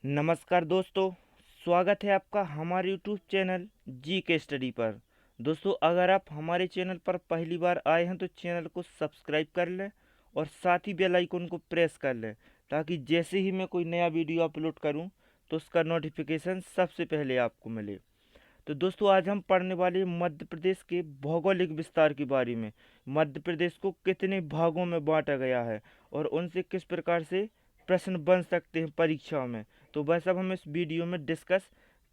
नमस्कार दोस्तों। स्वागत है आपका हमारे यूट्यूब चैनल जी के स्टडी पर। दोस्तों, अगर आप हमारे चैनल पर पहली बार आए हैं तो चैनल को सब्सक्राइब कर लें और साथ ही बेल आइकन को प्रेस कर लें, ताकि जैसे ही मैं कोई नया वीडियो अपलोड करूं तो उसका नोटिफिकेशन सबसे पहले आपको मिले। तो दोस्तों, आज हम पढ़ने वाले हैं मध्य प्रदेश के भौगोलिक विस्तार के बारे में। मध्य प्रदेश को कितने भागों में बांटा गया है और उनसे किस प्रकार से प्रश्न बन सकते हैं परीक्षा में, तो वह सब हम इस वीडियो में डिस्कस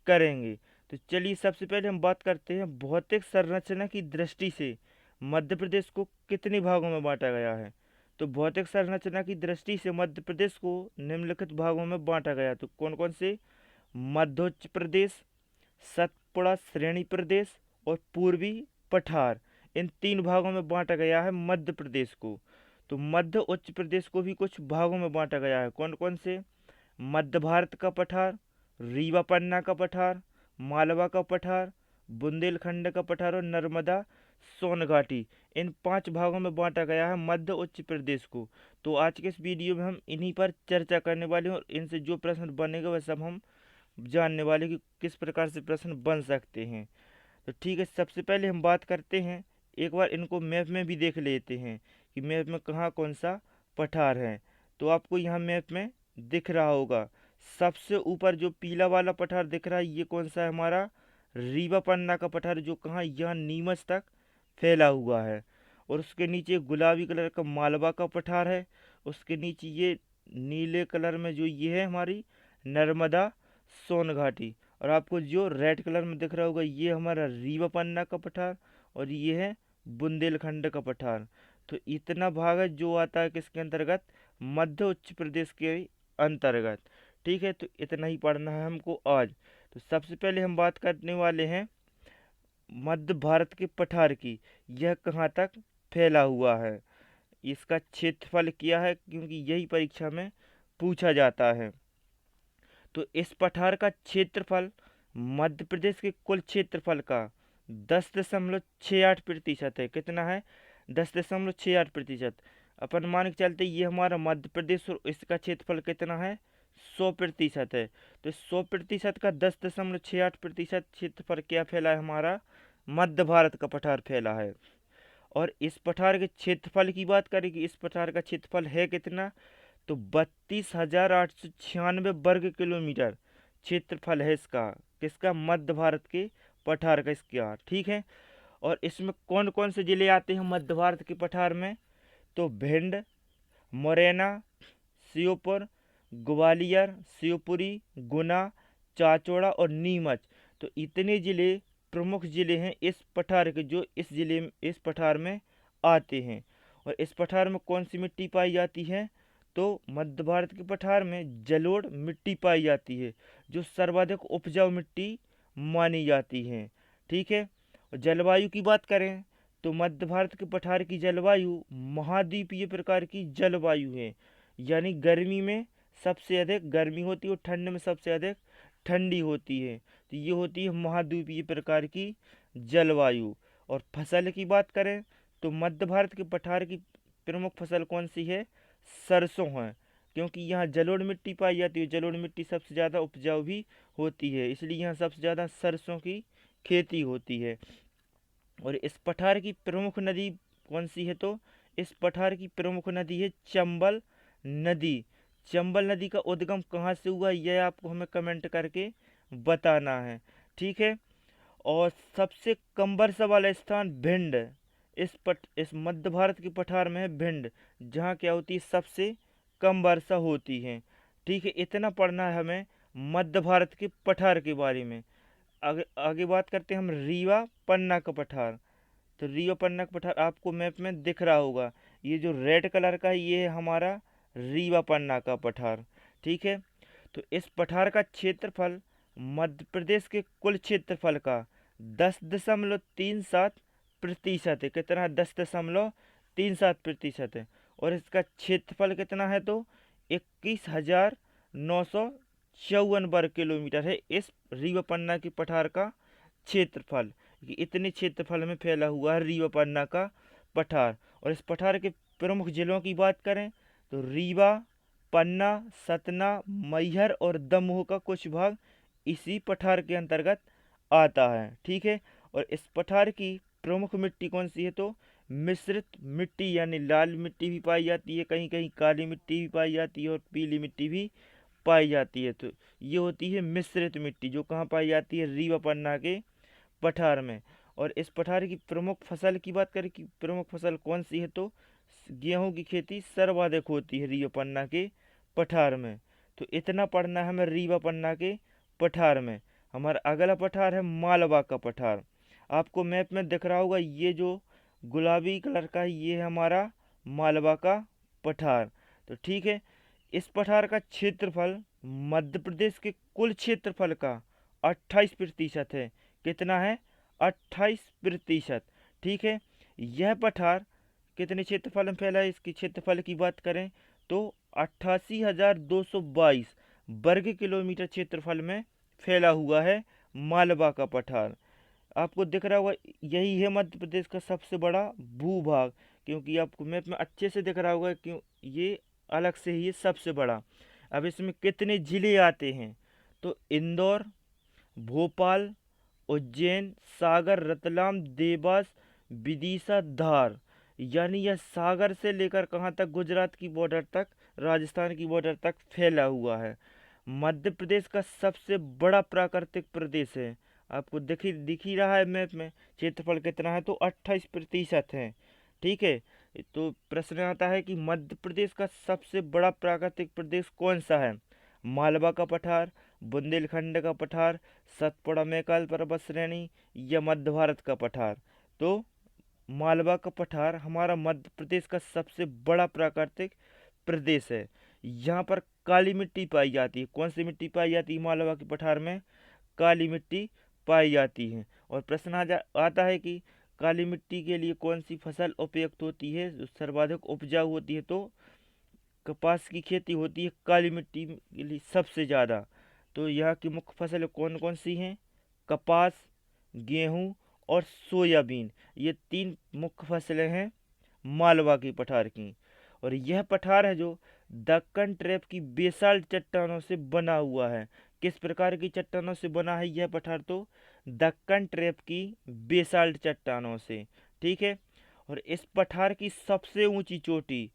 करेंगे। तो चलिए, सबसे पहले हम बात करते हैं भौतिक संरचना की दृष्टि से मध्य प्रदेश को कितने भागों में बांटा गया है। तो भौतिक संरचना की दृष्टि से मध्य प्रदेश को निम्नलिखित भागों में बांटा गया। तो कौन कौन से? मध्योच्च प्रदेश, सतपुड़ा श्रेणी प्रदेश और पूर्वी पठार, इन तीन भागों में बांटा गया है मध्य प्रदेश को। तो मध्य उच्च प्रदेश को भी कुछ भागों में बांटा गया है। कौन कौन से? मध्य भारत का पठार, रीवा पन्ना का पठार, मालवा का पठार, बुंदेलखंड का पठार और नर्मदा सोन घाटी, इन पांच भागों में बांटा गया है मध्य उच्च प्रदेश को। तो आज के इस वीडियो में हम इन्हीं पर चर्चा करने वाले हैं और इनसे जो प्रश्न बनेगा वह सब हम जानने वाले कि किस प्रकार से प्रश्न बन सकते हैं। तो ठीक है, सबसे पहले हम बात करते हैं, एक बार इनको मैप में भी देख लेते हैं कि मैप में कहाँ कौन सा पठार है। तो आपको यहाँ मैप में दिख रहा होगा, सबसे ऊपर जो पीला वाला पठार दिख रहा है ये कौन सा है? हमारा रीवा पन्ना का पठार, जो कहाँ? यहाँ नीमच तक फैला हुआ है। और उसके नीचे गुलाबी कलर का मालवा का पठार है। उसके नीचे ये नीले कलर में जो ये है हमारी नर्मदा सोन घाटी। और आपको जो रेड कलर में दिख रहा होगा ये हमारा रीवा पन्ना का पठार और ये है बुंदेलखंड का पठार। तो इतना भाग है जो आता है किसके अंतर्गत? मध्य उच्च प्रदेश के अंतर्गत। ठीक है, तो इतना ही पढ़ना है हमको आज। तो सबसे पहले हम बात करने वाले हैं मध्य भारत के पठार की। यह कहाँ तक फैला हुआ है, इसका क्षेत्रफल क्या है, क्योंकि यही परीक्षा में पूछा जाता है। तो इस पठार का क्षेत्रफल मध्य प्रदेश के कुल क्षेत्रफल का 10.68% है। कितना है? 10.68%। अपन मान के चलते ये हमारा मध्य प्रदेश और इसका क्षेत्रफल कितना है? 100% है। तो 100% का 10.68% क्षेत्रफल क्या फैला है? हमारा मध्य भारत का पठार फैला है। और इस पठार के क्षेत्रफल की बात करें कि इस पठार का क्षेत्रफल है कितना, तो 32,896 वर्ग किलोमीटर क्षेत्रफल है इसका। किसका? मध्य भारत के पठार का इसका। ठीक है, और इसमें कौन कौन से जिले आते हैं मध्य भारत के पठार में? तो भिंड, मुरैना, श्योपुर, ग्वालियर, शिवपुरी, गुना, चाचौड़ा और नीमच। तो इतने जिले प्रमुख जिले हैं इस पठार के, जो इस पठार में आते हैं। और इस पठार में कौन सी मिट्टी पाई जाती है? तो मध्य भारत के पठार में जलोढ़ मिट्टी पाई जाती है, जो सर्वाधिक उपजाऊ मिट्टी मानी जाती है। ठीक है, और जलवायु की बात करें तो मध्य भारत के पठार की जलवायु महाद्वीपीय प्रकार की जलवायु है। यानी गर्मी में सबसे अधिक गर्मी होती है और ठंड में सबसे अधिक ठंडी होती है। तो ये होती है महाद्वीपीय प्रकार की जलवायु। और फसल की बात करें तो मध्य भारत के पठार की प्रमुख फसल कौन सी है? सरसों है, क्योंकि यहाँ जलोढ़ मिट्टी पाई जाती है। जलोढ़ मिट्टी सबसे ज़्यादा उपजाऊ भी होती है, इसलिए यहाँ सबसे ज़्यादा सरसों की खेती होती है। और इस पठार की प्रमुख नदी कौन सी है? तो इस पठार की प्रमुख नदी है चंबल नदी। चंबल नदी का उद्गम कहाँ से हुआ यह आपको हमें कमेंट करके बताना है। ठीक है, और सबसे कम वर्षा वाला स्थान भिंड, इस मध्य भारत के पठार में है भिंड, जहाँ क्या होती है? सबसे कम वर्षा होती है। ठीक है, इतना पढ़ना है हमें मध्य भारत के पठार के बारे में। आगे आगे बात करते हैं हम रीवा पन्ना का पठार। तो रीवा पन्ना का पठार आपको मैप में दिख रहा होगा, ये जो रेड कलर का है ये है हमारा रीवा पन्ना का पठार। ठीक है, तो इस पठार का क्षेत्रफल मध्य प्रदेश के कुल क्षेत्रफल का 10.37% है। कितना है? 10.37% है। और इसका क्षेत्रफल कितना है? तो 21,954 वर्ग किलोमीटर है इस रीवा पन्ना की पठार का क्षेत्रफल। कि इतने क्षेत्रफल में फैला हुआ है रीवा पन्ना का पठार। और इस पठार के प्रमुख जिलों की बात करें तो रीवा, पन्ना, सतना, मैहर और दमोह का कुछ भाग इसी पठार के अंतर्गत आता है। ठीक है, और इस पठार की प्रमुख मिट्टी कौन सी है, तो मिश्रित मिट्टी, यानी लाल मिट्टी भी पाई जाती है, कहीं कहीं काली मिट्टी भी पाई जाती है और पीली मिट्टी भी पाई जाती है। तो ये होती है मिश्रित मिट्टी, जो कहाँ पाई जाती है, रीवा पन्ना के पठार में। और इस पठार की प्रमुख फसल की बात करें कि प्रमुख फसल कौन सी है, तो गेहूं की खेती सर्वाधिक होती है रीवा पन्ना के पठार में। तो इतना पढ़ना है हमें रीवा पन्ना के पठार में। हमारा अगला पठार है मालवा का पठार। आपको मैप में दिख रहा होगा, ये जो गुलाबी कलर का है, ये है हमारा मालवा का पठार। तो ठीक है, इस पठार का क्षेत्रफल मध्य प्रदेश के कुल क्षेत्रफल का 28% है। कितना है, 28%। ठीक है, यह पठार कितने क्षेत्रफल में फैला है, इसकी क्षेत्रफल की बात करें तो 88,222 वर्ग किलोमीटर क्षेत्रफल में फैला हुआ है मालवा का पठार। आपको दिख रहा होगा, यही है मध्य प्रदेश का सबसे बड़ा भूभाग, क्योंकि आपको मैप में अच्छे से दिख रहा होगा क्यों ये अलग से ही है सबसे बड़ा। अब इसमें कितने जिले आते हैं, तो इंदौर, भोपाल, उज्जैन, सागर, रतलाम, देवास, विदिशा, धार, यानी यह सागर से लेकर कहाँ तक, गुजरात की बॉर्डर तक, राजस्थान की बॉर्डर तक फैला हुआ है। मध्य प्रदेश का सबसे बड़ा प्राकृतिक प्रदेश है। आपको दिख ही रहा है मैप में, क्षेत्रफल कितना है, तो 28% है। ठीक है, तो प्रश्न आता है कि मध्य प्रदेश का सबसे बड़ा प्राकृतिक प्रदेश कौन सा है, मालवा का पठार, बुंदेलखंड का पठार, सतपुड़ा मैकाल पर्वत श्रेणी या मध्य भारत का पठार। तो मालवा का पठार हमारा मध्य प्रदेश का सबसे बड़ा प्राकृतिक प्रदेश है। यहाँ पर काली मिट्टी पाई जाती है। कौन सी मिट्टी पाई जाती है मालवा के पठार में, काली मिट्टी पाई जाती है। और प्रश्न आता है कि काली मिट्टी के लिए कौन सी फसल उपयुक्त होती है, जो सर्वाधिक उपजाऊ होती है, तो कपास की खेती होती है काली मिट्टी के लिए सबसे ज़्यादा। तो यहाँ की मुख्य फसलें कौन कौन सी हैं, कपास, गेहूँ और सोयाबीन, ये 3 मुख्य फसलें हैं मालवा की पठार की। और यह पठार है जो दक्कन ट्रैप की बेसाल्ट चट्टानों से बना हुआ है। किस प्रकार की चट्टानों से बना है यह पठार, तो दक्कन ट्रैप की बेसाल्ट चट्टानों से। ठीक है, और इस पठार की सबसे ऊंची चोटी,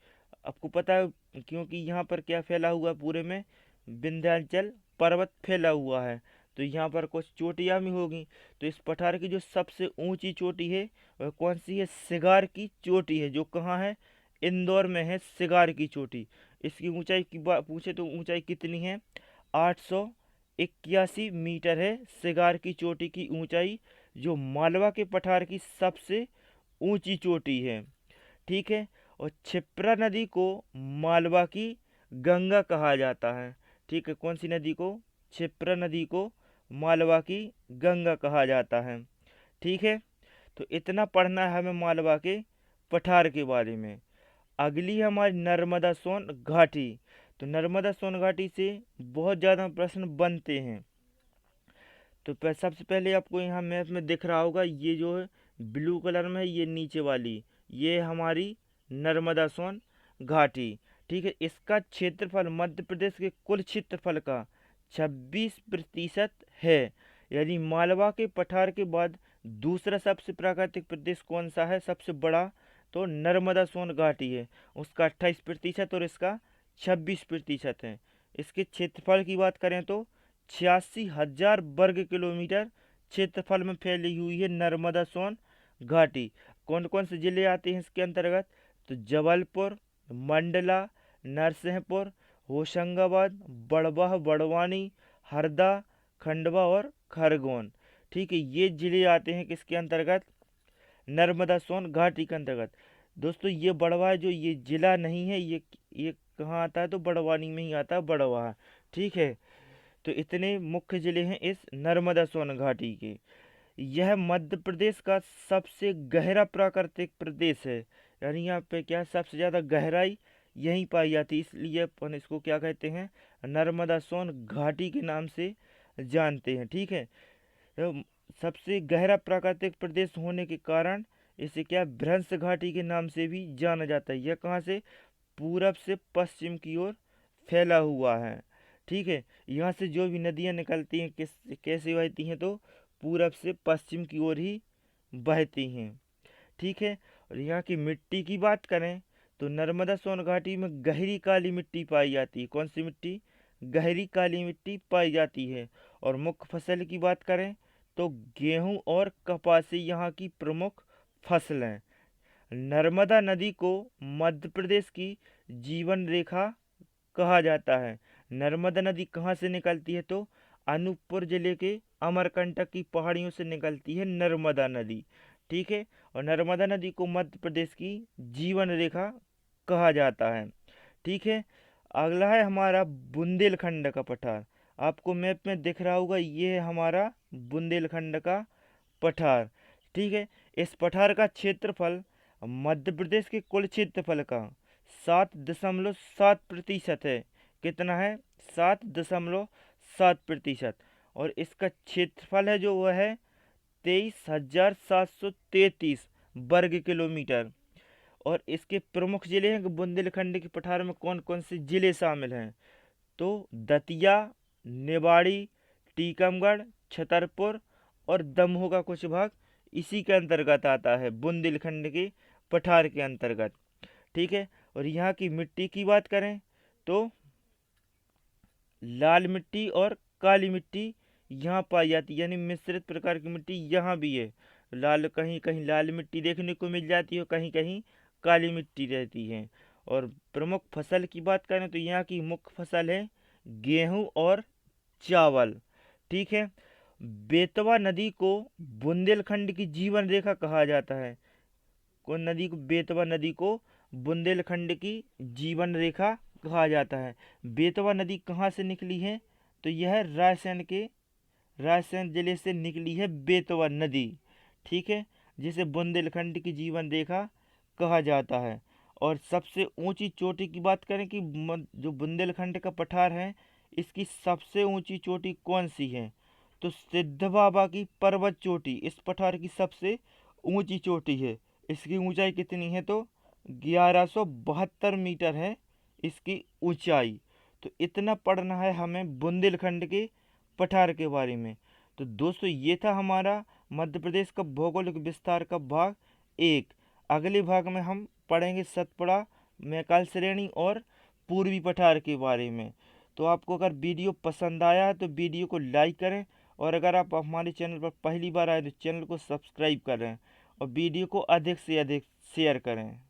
आपको पता है क्योंकि यहाँ पर क्या फैला हुआ है पूरे में, विंध्याचल पर्वत फैला हुआ है, तो यहाँ पर कुछ चोटियाँ भी होगी। तो इस पठार की जो सबसे ऊंची चोटी है वह कौन सी है, सिगार की चोटी है, जो कहाँ है, इंदौर में है सिगार की चोटी। इसकी ऊंचाई की बात पूछे तो ऊंचाई कितनी है, 881 मीटर है सिगार की चोटी की ऊंचाई, जो मालवा के पठार की सबसे ऊंची चोटी है। ठीक है, और क्षिप्रा नदी को मालवा की गंगा कहा जाता है। ठीक है, कौन सी नदी को, क्षिप्रा नदी को मालवा की गंगा कहा जाता है। ठीक है, तो इतना पढ़ना है हमें मालवा के पठार के बारे में। अगली है हमारी नर्मदा सोन घाटी। तो नर्मदा सोन घाटी से बहुत ज़्यादा प्रश्न बनते हैं। तो सबसे पहले आपको यहाँ मैप में दिख रहा होगा, ये जो है ब्लू कलर में है, ये नीचे वाली, ये हमारी नर्मदा सोन घाटी। ठीक है, इसका क्षेत्रफल मध्य प्रदेश के कुल क्षेत्रफल का 26% है। यानी मालवा के पठार के बाद दूसरा सबसे प्राकृतिक प्रदेश कौन सा है सबसे बड़ा, तो नर्मदा सोन घाटी है, उसका 28% और इसका 26% है। इसके क्षेत्रफल की बात करें तो 86,000 वर्ग किलोमीटर क्षेत्रफल में फैली हुई है नर्मदा सोन घाटी। कौन कौन से जिले आते हैं इसके अंतर्गत, तो जबलपुर, मंडला, नरसिंहपुर, होशंगाबाद, बड़वाह, बड़वानी, हरदा, खंडवा और खरगोन। ठीक है, ये जिले आते हैं किसके अंतर्गत, नर्मदा सोन घाटी के अंतर्गत। दोस्तों ये बड़वाह जो ये जिला नहीं है, ये कहाँ आता है, तो बड़वानी में ही आता है बड़वाह। ठीक है, तो इतने मुख्य जिले हैं इस नर्मदा सोन घाटी के। यह मध्य प्रदेश का सबसे गहरा प्राकृतिक प्रदेश है। यानी यहाँ पे क्या है, सबसे ज़्यादा गहराई यहीं पाई जाती है, इसलिए अपन इसको क्या कहते हैं, नर्मदा सोन घाटी के नाम से जानते हैं। ठीक है, तो सबसे गहरा प्राकृतिक प्रदेश होने के कारण इसे क्या भ्रंश घाटी के नाम से भी जाना जाता है। यह कहाँ से, पूरब से पश्चिम की ओर फैला हुआ है। ठीक है, यहाँ से जो भी नदियाँ निकलती हैं कैसे बहती हैं, तो पूरब से पश्चिम की ओर ही बहती हैं। ठीक है, और यहाँ की मिट्टी की बात करें तो नर्मदा सोन घाटी में गहरी काली मिट्टी पाई जाती है। कौन सी मिट्टी? गहरी काली मिट्टी पाई जाती है। और मुख्य फसल की बात करें तो गेहूं और कपास यहाँ की प्रमुख फसल हैं। नर्मदा नदी को मध्य प्रदेश की जीवन रेखा कहा जाता है। नर्मदा नदी कहाँ से निकलती है, तो अनूपपुर जिले के अमरकंटक की पहाड़ियों से निकलती है नर्मदा नदी। ठीक है, और नर्मदा नदी को मध्य प्रदेश की जीवन रेखा कहा जाता है। ठीक है, अगला है हमारा बुंदेलखंड का पठार। आपको मैप में दिख रहा होगा, ये है हमारा बुंदेलखंड का पठार। ठीक है, इस पठार का क्षेत्रफल मध्य प्रदेश के कुल क्षेत्रफल का 7.7% है। कितना है? 7.7%। और इसका क्षेत्रफल है जो वह है 23,733 वर्ग किलोमीटर। और इसके प्रमुख जिले हैं कि बुंदेलखंड के पठार में कौन कौन से जिले शामिल हैं, तो दतिया, निवाड़ी, टीकमगढ़, छतरपुर और दमोह का कुछ भाग इसी के अंतर्गत आता है, बुंदेलखंड के पठार के अंतर्गत। ठीक है, और यहाँ की मिट्टी की बात करें तो लाल मिट्टी और काली मिट्टी यहाँ पाई जाती है, यानी मिश्रित प्रकार की मिट्टी यहाँ भी है। लाल, कहीं कहीं लाल मिट्टी देखने को मिल जाती है, कहीं कहीं काली मिट्टी रहती है। और प्रमुख फसल की बात करें तो यहाँ की मुख्य फसल है गेहूं और चावल। ठीक है, बेतवा नदी को बुंदेलखंड की जीवन रेखा कहा जाता है। कौन नदी को? बेतवा नदी को बुंदेलखंड की जीवन रेखा कहा जाता है। बेतवा नदी कहाँ से निकली है, तो यह रायसेन जिले से निकली है बेतवा नदी। ठीक है, जिसे बुंदेलखंड की जीवन रेखा कहा जाता है। और सबसे ऊंची चोटी की बात करें कि जो बुंदेलखंड का पठार है, इसकी सबसे ऊंची चोटी कौन सी है, तो सिद्ध बाबा की पर्वत चोटी इस पठार की सबसे ऊंची चोटी है। इसकी ऊंचाई कितनी है, तो 1172 मीटर है इसकी ऊंचाई। तो इतना पढ़ना है हमें बुंदेलखंड के पठार के बारे में। तो दोस्तों, ये था हमारा मध्य प्रदेश का भौगोलिक विस्तार का भाग 1। अगले भाग में हम पढ़ेंगे सतपुड़ा, मैकाल श्रेणी और पूर्वी पठार के बारे में। तो आपको अगर वीडियो पसंद आया है तो वीडियो को लाइक करें, और अगर आप हमारे चैनल पर पहली बार आए तो चैनल को सब्सक्राइब करें और वीडियो को अधिक से अधिक शेयर करें।